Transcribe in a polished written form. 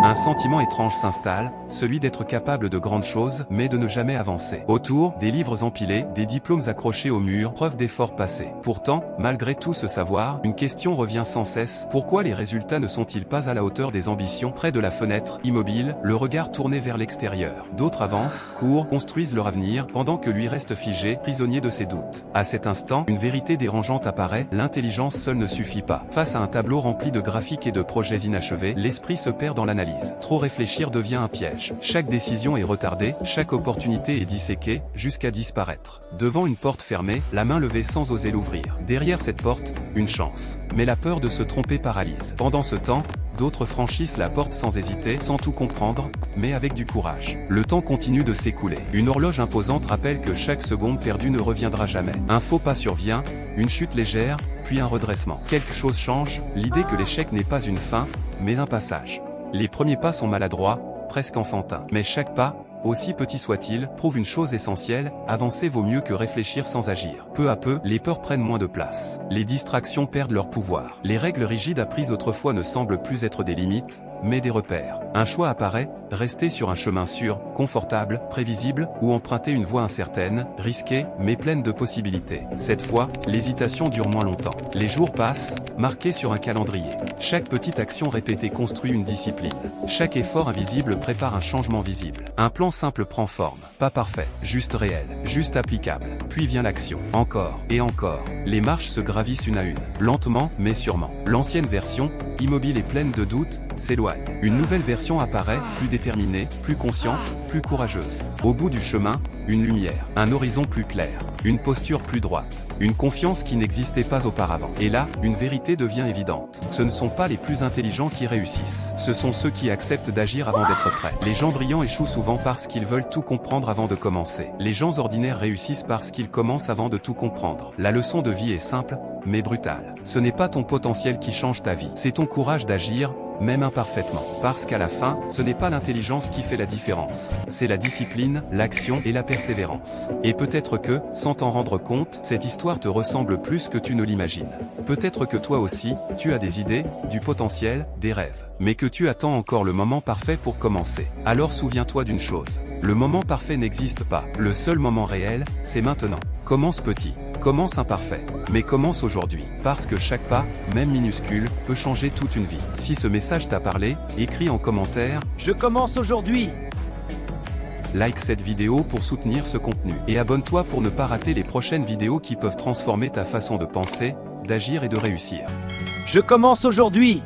Un sentiment étrange s'installe, celui d'être capable de grandes choses, mais de ne jamais avancer. Autour, des livres empilés, des diplômes accrochés au mur, preuve d'efforts passés. Pourtant, malgré tout ce savoir, une question revient sans cesse. Pourquoi les résultats ne sont-ils pas à la hauteur des ambitions? Près de la fenêtre, immobile, le regard tourné vers l'extérieur. D'autres avancent, courent, construisent leur avenir, pendant que lui reste figé, prisonnier de ses doutes. À cet instant, une vérité dérangeante apparaît, l'intelligence seule ne suffit pas. Face à un tableau rempli de graphiques et de projets inachevés, l'esprit se perd dans l'analyse. Trop réfléchir devient un piège. Chaque décision est retardée, chaque opportunité est disséquée, jusqu'à disparaître. Devant une porte fermée, la main levée sans oser l'ouvrir. Derrière cette porte, une chance. Mais la peur de se tromper paralyse. Pendant ce temps, d'autres franchissent la porte sans hésiter, sans tout comprendre, mais avec du courage. Le temps continue de s'écouler. Une horloge imposante rappelle que chaque seconde perdue ne reviendra jamais. Un faux pas survient, une chute légère, puis un redressement. Quelque chose change, l'idée que l'échec n'est pas une fin, mais un passage. Les premiers pas sont maladroits, presque enfantins. Mais chaque pas, aussi petit soit-il, prouve une chose essentielle, avancer vaut mieux que réfléchir sans agir. Peu à peu, les peurs prennent moins de place. Les distractions perdent leur pouvoir. Les règles rigides apprises autrefois ne semblent plus être des limites, mais des repères. Un choix apparaît, rester sur un chemin sûr, confortable, prévisible, ou emprunter une voie incertaine, risquée, mais pleine de possibilités. Cette fois, l'hésitation dure moins longtemps. Les jours passent, marqués sur un calendrier. Chaque petite action répétée construit une discipline. Chaque effort invisible prépare un changement visible. Un plan simple prend forme. Pas parfait, juste réel, juste applicable. Puis vient l'action. Encore, et encore. Les marches se gravissent une à une. Lentement, mais sûrement. L'ancienne version, immobile et pleine de doutes, s'éloigne. Une nouvelle version apparaît, plus déterminée, plus consciente, plus courageuse. Au bout du chemin, une lumière, un horizon plus clair, une posture plus droite, une confiance qui n'existait pas auparavant. Et là, une vérité devient évidente. Ce ne sont pas les plus intelligents qui réussissent. Ce sont ceux qui acceptent d'agir avant d'être prêts. Les gens brillants échouent souvent parce qu'ils veulent tout comprendre avant de commencer. Les gens ordinaires réussissent parce qu'ils commencent avant de tout comprendre. La leçon de vie est simple, mais brutale. Ce n'est pas ton potentiel qui change ta vie, c'est ton courage d'agir, même imparfaitement. Parce qu'à la fin, ce n'est pas l'intelligence qui fait la différence. C'est la discipline, l'action et la persévérance. Et peut-être que, sans t'en rendre compte, cette histoire te ressemble plus que tu ne l'imagines. Peut-être que toi aussi, tu as des idées, du potentiel, des rêves. Mais que tu attends encore le moment parfait pour commencer. Alors souviens-toi d'une chose. Le moment parfait n'existe pas. Le seul moment réel, c'est maintenant. Commence petit. Commence imparfait, mais commence aujourd'hui, parce que chaque pas, même minuscule, peut changer toute une vie. Si ce message t'a parlé, écris en commentaire « Je commence aujourd'hui !» Like cette vidéo pour soutenir ce contenu, et abonne-toi pour ne pas rater les prochaines vidéos qui peuvent transformer ta façon de penser, d'agir et de réussir. Je commence aujourd'hui!